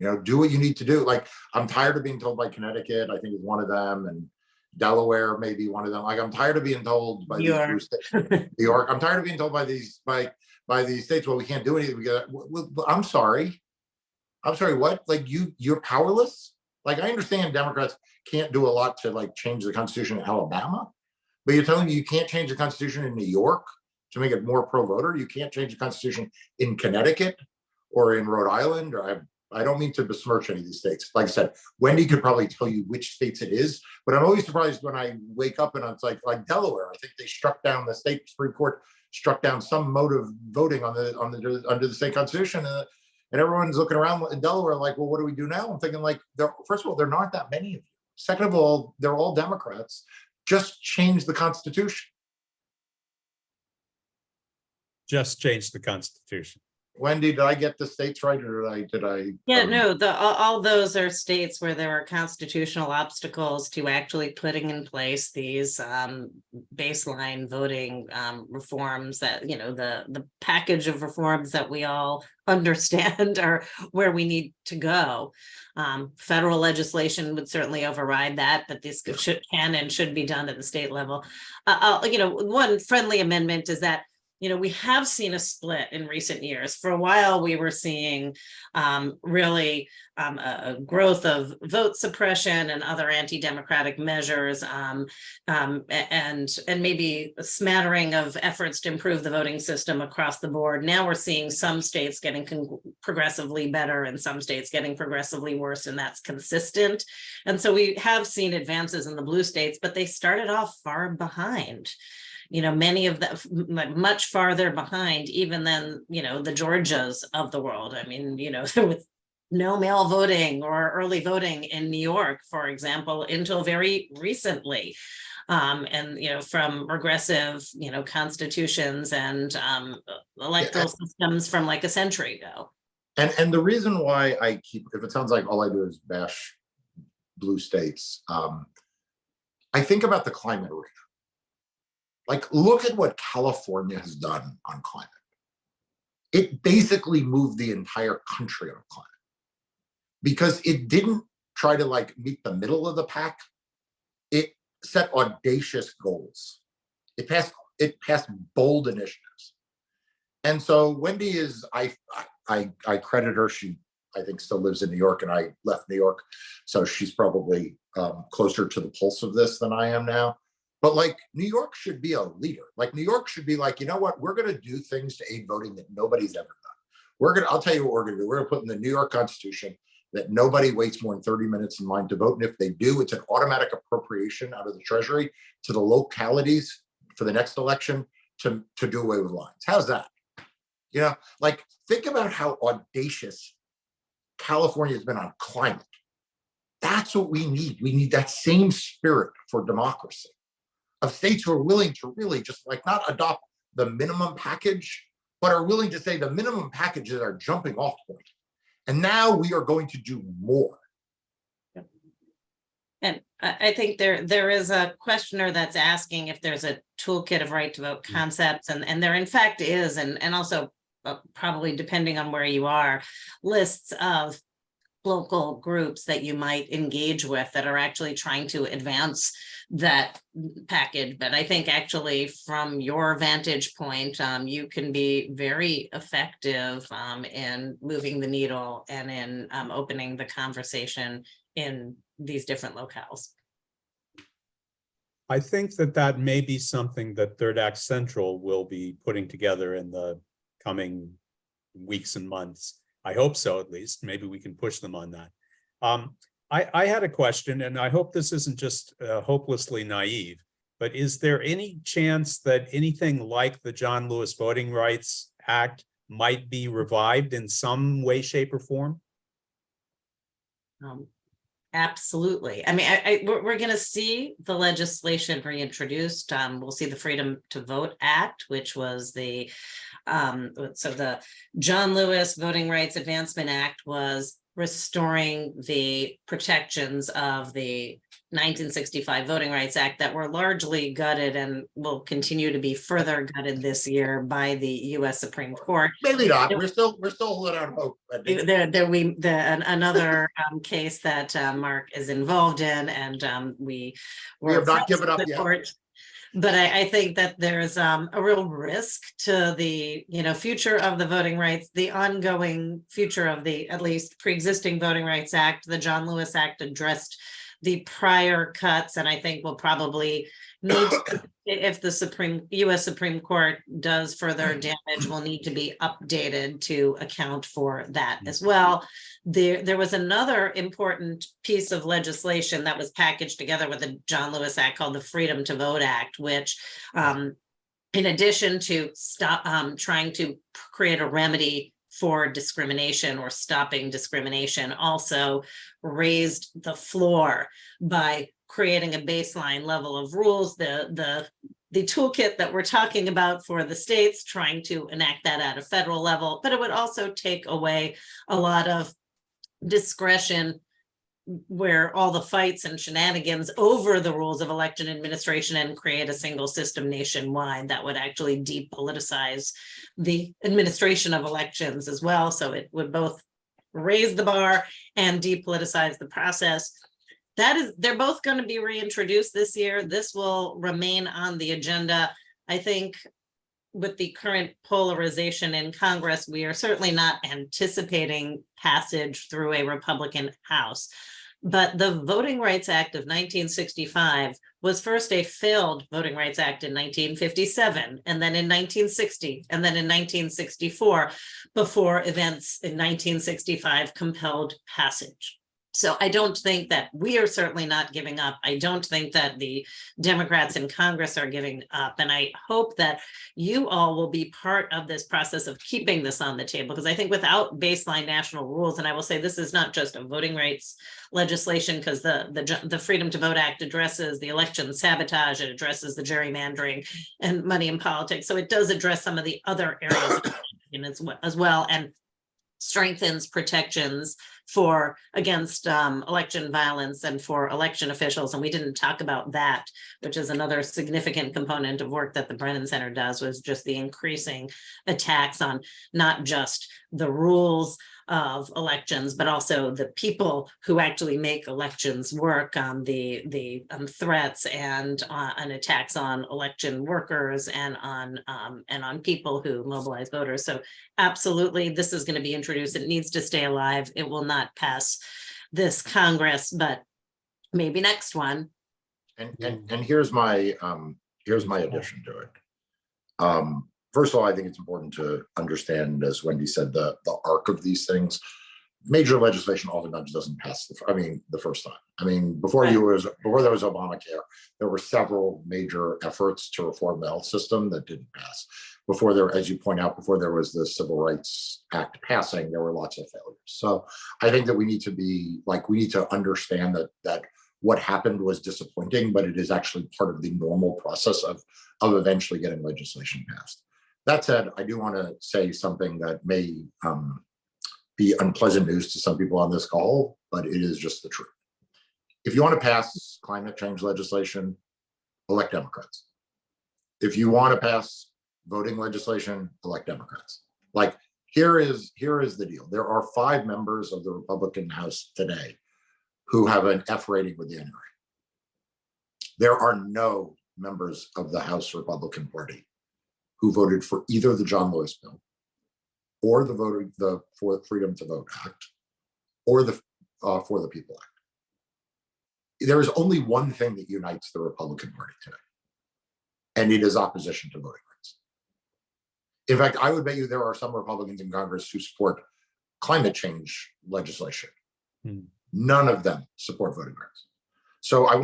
Do what you need to do. Like, I'm tired of being told by Connecticut, I think is one of them, and Delaware may be one of them. Like, I'm tired of being told by these states. New York. I'm tired of being told by these states, well, we can't do anything. I'm sorry. What? Like, you're powerless? Like, I understand Democrats can't do a lot to change the Constitution in Alabama, but you're telling me you can't change the Constitution in New York to make it more pro-voter? You can't change the Constitution in Connecticut or in Rhode Island? Or I don't mean to besmirch any of these states. Like I said, Wendy could probably tell you which states it is, but I'm always surprised when I wake up and it's like Delaware. I think they struck down, the state Supreme Court struck down some mode of voting under the state constitution, and everyone's looking around in Delaware like, well, what do we do now? I'm thinking, like, first of all, there aren't that many of you. Second of all, they're all Democrats. Just change the Constitution. Just change the Constitution. Wendy, did I get the states right, or did I? Yeah, no, all those are states where there are constitutional obstacles to actually putting in place these baseline voting reforms that, you know, the package of reforms that we all understand are where we need to go. Federal legislation would certainly override that, but this can and should be done at the state level. You know, one friendly amendment is that, you know, we have seen a split in recent years. For a while, we were seeing really a growth of vote suppression and other anti-democratic measures, and maybe a smattering of efforts to improve the voting system across the board. Now we're seeing some states getting progressively better and some states getting progressively worse, and that's consistent. And so we have seen advances in the blue states, but they started off far behind. You know, many of them much farther behind even than, you know, the Georgias of the world. I mean, you know, with no mail voting or early voting in New York, for example, until very recently. And, you know, from regressive, you know, constitutions and electoral systems from like a century ago. And the reason why I keep, if it sounds like all I do is bash blue states, I think about the climate arena. Like, look at what California has done on climate. It basically moved the entire country on climate because it didn't try to like meet the middle of the pack. It set audacious goals. It passed bold initiatives. And so Wendy is, I credit her. She, I think, still lives in New York, and I left New York. So she's probably closer to the pulse of this than I am now. But like, New York should be a leader. Like, New York should be like, you know what, we're going to do things to aid voting that nobody's ever done. I'll tell you what we're going to do. We're going to put in the New York Constitution that nobody waits more than 30 minutes in line to vote. And if they do, it's an automatic appropriation out of the Treasury to the localities for the next election to do away with lines. How's that? You know, like, think about how audacious California has been on climate. That's what we need. We need that same spirit for democracy, of states who are willing to really just like not adopt the minimum package, but are willing to say the minimum package is our jumping off point. And now we are going to do more. And I think there is a questioner that's asking if there's a toolkit of right to vote concepts, and there in fact is, and also probably depending on where you are, lists of local groups that you might engage with that are actually trying to advance that package. But I think actually from your vantage point, you can be very effective in moving the needle and in opening the conversation in these different locales. I think that may be something that Third Act Central will be putting together in the coming weeks and months. I hope so, at least. Maybe we can push them on that. I had a question, and I hope this isn't just hopelessly naive, but is there any chance that anything like the John Lewis Voting Rights Act might be revived in some way, shape, or form? Absolutely. I mean, we're going to see the legislation reintroduced. We'll see the Freedom to Vote Act, which was the John Lewis Voting Rights Advancement Act was restoring the protections of the 1965 Voting Rights Act that were largely gutted and will continue to be further gutted this year by the U.S. Supreme Court. Maybe not. We're still holding out hope. Another case that Marc is involved in, and we have not given up yet. But I think that there's a real risk to the future of the voting rights, the ongoing future of the at least pre-existing Voting Rights Act. The John Lewis Act addressed the prior cuts, and I think will probably need to, if the U.S. Supreme Court does further damage, will need to be updated to account for that as well. There was another important piece of legislation that was packaged together with the John Lewis Act called the Freedom to Vote Act, which in addition to trying to create a remedy for discrimination or stopping discrimination, also raised the floor by creating a baseline level of rules. The the toolkit that we're talking about for the states, trying to enact that at a federal level, but it would also take away a lot of discretion where all the fights and shenanigans over the rules of election administration and create a single system nationwide that would actually depoliticize the administration of elections as well. So it would both raise the bar and depoliticize the process. They're both going to be reintroduced this year. This will remain on the agenda. I think with the current polarization in Congress, we are certainly not anticipating passage through a Republican House. But the Voting Rights Act of 1965 was first a failed Voting Rights Act in 1957, and then in 1960, and then in 1964, before events in 1965 compelled passage. So I don't think that we are certainly not giving up. I don't think that the Democrats in Congress are giving up. And I hope that you all will be part of this process of keeping this on the table, because I think without baseline national rules, and I will say this is not just a voting rights legislation, because the Freedom to Vote Act addresses the election sabotage, it addresses the gerrymandering and money in politics. So it does address some of the other areas as well, and strengthens protections for against election violence and for election officials. And we didn't talk about that, which is another significant component of work that the Brennan Center does, was just the increasing attacks on not just the rules of elections, but also the people who actually make elections work, the threats and attacks on election workers and on people who mobilize voters. So absolutely, this is going to be introduced. It needs to stay alive. It will not pass this Congress, but maybe next one. And here's my addition to it. First of all, I think it's important to understand, as Wendy said, the arc of these things. Major legislation oftentimes doesn't pass the first time. I mean, before there was Obamacare, there were several major efforts to reform the health system that didn't pass. Before there, as you point out, before there was the Civil Rights Act passing, there were lots of failures. So I think that we need to understand that what happened was disappointing, but it is actually part of the normal process of eventually getting legislation passed. That said, I do want to say something that may be unpleasant news to some people on this call, but it is just the truth. If you want to pass climate change legislation, elect Democrats. If you want to pass voting legislation, elect Democrats. Like, here is the deal. There are 5 members of the Republican House today who have an F rating with the NRA. There are no members of the House Republican Party who voted for either the John Lewis bill or the Freedom to Vote Act or the For the People Act. There is only one thing that unites the Republican Party today, and it is opposition to voting rights. In fact, I would bet you there are some Republicans in Congress who support climate change legislation. None of them support voting rights. So I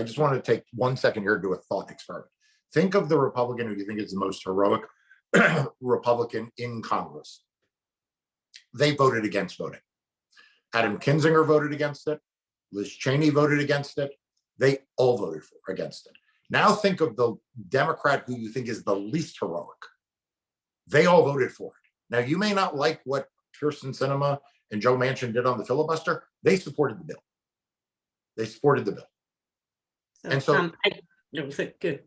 just want to take 1 second here to do a thought experiment. Think of the Republican who you think is the most heroic Republican in Congress. They voted against voting. Adam Kinzinger voted against it. Liz Cheney voted against it. They all voted against it. Now think of the Democrat who you think is the least heroic. They all voted for it. Now, you may not like what Kirsten Sinema and Joe Manchin did on the filibuster. They supported the bill.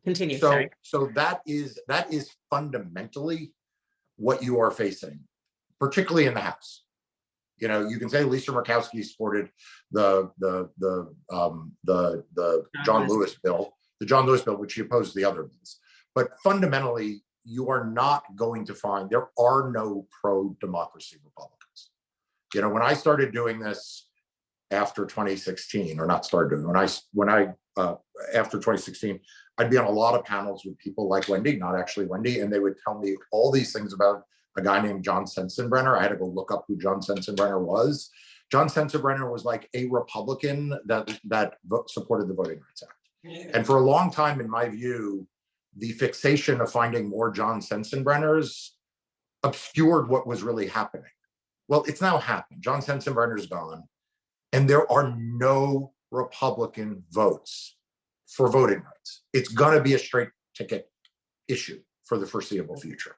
Continue. So that is fundamentally what you are facing, particularly in the House. You know, you can say Lisa Murkowski supported the John Lewis bill, which she opposed the other bills. But fundamentally, you are not going to find, there are no pro-democracy Republicans. You know, when I started doing this after 2016, or not started doing, after 2016, I'd be on a lot of panels with people like Wendy, not actually Wendy, and they would tell me all these things about a guy named John Sensenbrenner. I had to go look up who John Sensenbrenner was. John Sensenbrenner was like a Republican that supported the Voting Rights Act. And for a long time, in my view, the fixation of finding more John Sensenbrenners obscured what was really happening. Well, it's now happened. John Sensenbrenner's gone, and there are no Republican votes for voting rights. It's going to be a straight ticket issue for the foreseeable future.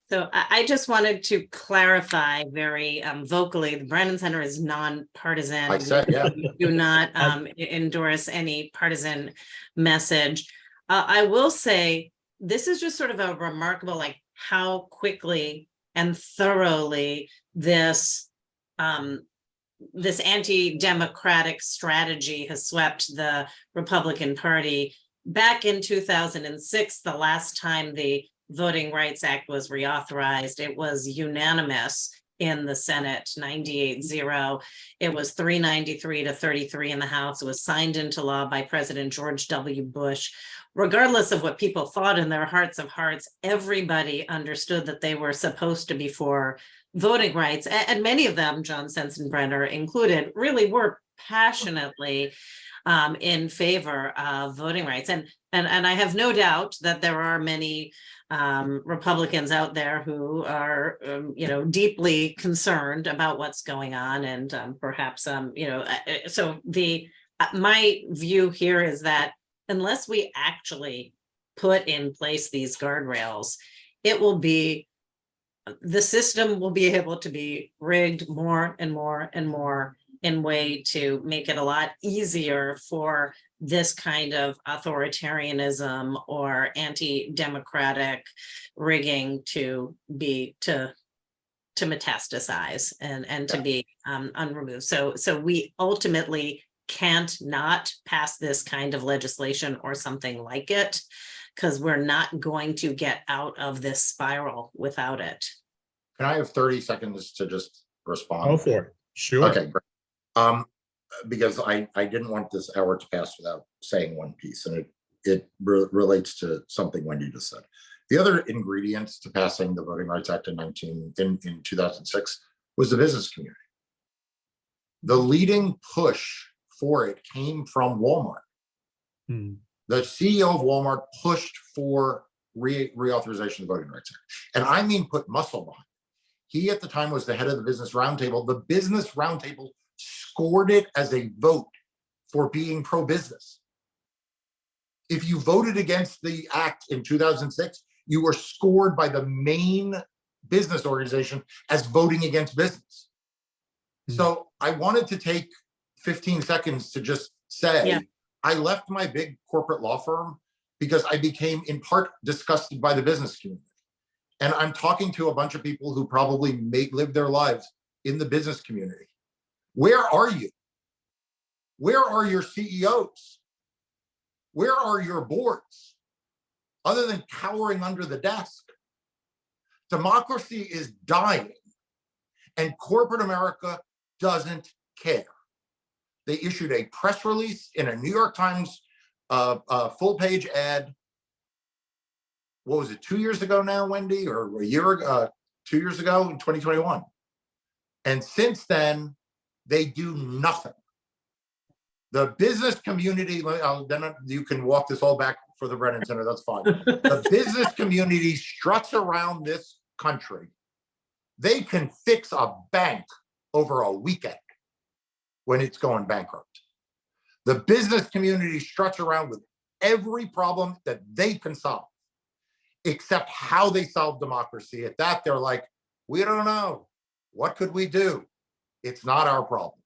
So I just wanted to clarify very vocally, the Brennan Center is nonpartisan. I said, yeah. We do not endorse any partisan message. I will say, this is just sort of a remarkable, like how quickly and thoroughly this anti-democratic strategy has swept the Republican Party. Back in 2006, the last time the Voting Rights Act was reauthorized, it was unanimous in the Senate, 98-0. It was 393 to 33 in the House. It was signed into law by President George W. Bush. Regardless of what people thought in their hearts of hearts, everybody understood that they were supposed to be for voting rights. And many of them, John Sensenbrenner included, really were passionately in favor of voting rights. And I have no doubt that there are many Republicans out there who are, deeply concerned about what's going on, and perhaps, so my view here is that unless we actually put in place these guardrails, the system will be able to be rigged more and more and more in way to make it a lot easier for this kind of authoritarianism or anti-democratic rigging to metastasize and to be unremoved. So we ultimately can't not pass this kind of legislation or something like it, because we're not going to get out of this spiral without it. Can I have 30 seconds to just respond? Go for it. Sure. Okay, great. Because I didn't want this hour to pass without saying one piece, and it relates to something Wendy just said. The other ingredients to passing the Voting Rights Act in 2006 was the business community. The leading push for it came from Walmart. The CEO of Walmart pushed for reauthorization of the Voting Rights Act. And I mean put muscle behind it. He at the time was the head of the Business Roundtable. The Business Roundtable scored it as a vote for being pro-business. If you voted against the act in 2006, you were scored by the main business organization as voting against business. So I wanted to take 15 seconds to just say, I left my big corporate law firm because I became in part disgusted by the business community. And I'm talking to a bunch of people who probably live their lives in the business community. Where are you? Where are your CEOs? Where are your boards? Other than cowering under the desk. Democracy is dying, and corporate America doesn't care. They issued a press release in a New York Times full-page ad. What was it, 2 years ago now, Wendy, or a year ago, 2 years ago in 2021? And since then, they do nothing. The business community, then you can walk this all back for the Brennan Center, that's fine. The business community struts around this country. They can fix a bank over a weekend when it's going bankrupt. The business community struts around with every problem that they can solve, except how they solve democracy. At that, they're like, we don't know. What could we do? It's not our problem.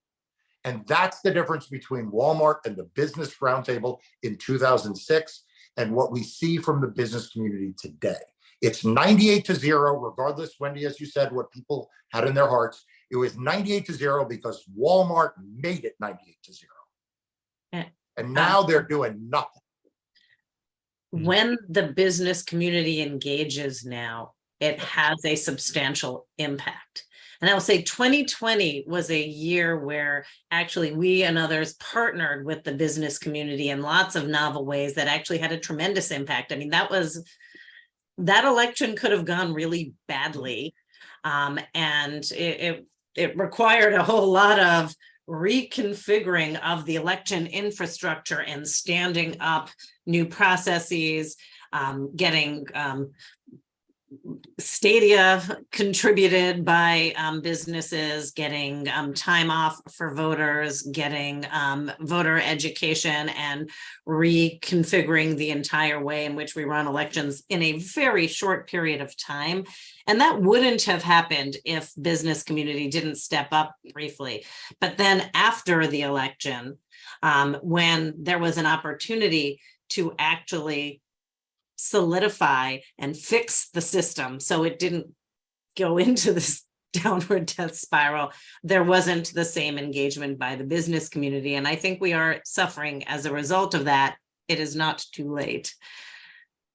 And that's the difference between Walmart and the Business Roundtable in 2006 and what we see from the business community today. It's 98-0, regardless, Wendy, as you said, what people had in their hearts. It was 98-0 because Walmart made it 98-0. And now they're doing nothing. When the business community engages now, it has a substantial impact. And I will say 2020 was a year where actually we and others partnered with the business community in lots of novel ways that actually had a tremendous impact. I mean, that election could have gone really badly. And it required a whole lot of reconfiguring of the election infrastructure and standing up new processes, getting stadia contributed by businesses getting time off for voters, getting voter education, and reconfiguring the entire way in which we run elections in a very short period of time. And that wouldn't have happened if business community didn't step up briefly. But then after the election, when there was an opportunity to actually solidify and fix the system so it didn't go into this downward death spiral, there wasn't the same engagement by the business community. And I think we are suffering as a result of that. It is not too late.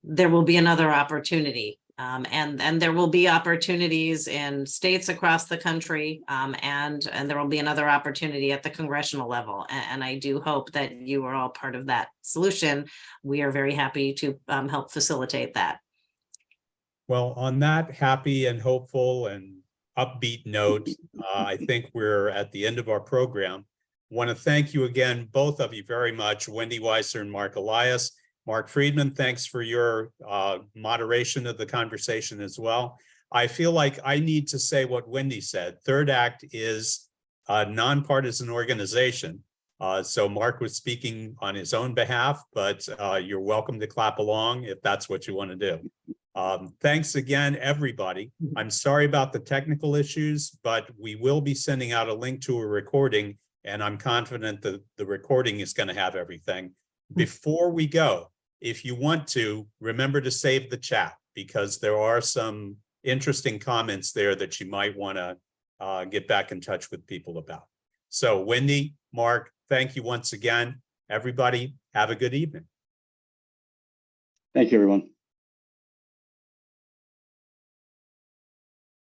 There will be another opportunity. And there will be opportunities in states across the country, and there will be another opportunity at the congressional level. And I do hope that you are all part of that solution. We are very happy to help facilitate that. Well, on that happy and hopeful and upbeat note, I think we're at the end of our program. Want to thank you again, both of you, very much, Wendy Weiser and Marc Elias. Mark Friedman, thanks for your moderation of the conversation as well. I feel like I need to say what Wendy said. Third Act is a nonpartisan organization. So Mark was speaking on his own behalf, but you're welcome to clap along if that's what you want to do. Thanks again, everybody. I'm sorry about the technical issues, but we will be sending out a link to a recording, and I'm confident that the recording is going to have everything. Before we go, if you want to, remember to save the chat, because there are some interesting comments there that you might want to get back in touch with people about. So Wendy, Mark, thank you once again. Everybody, have a good evening. Thank you, everyone.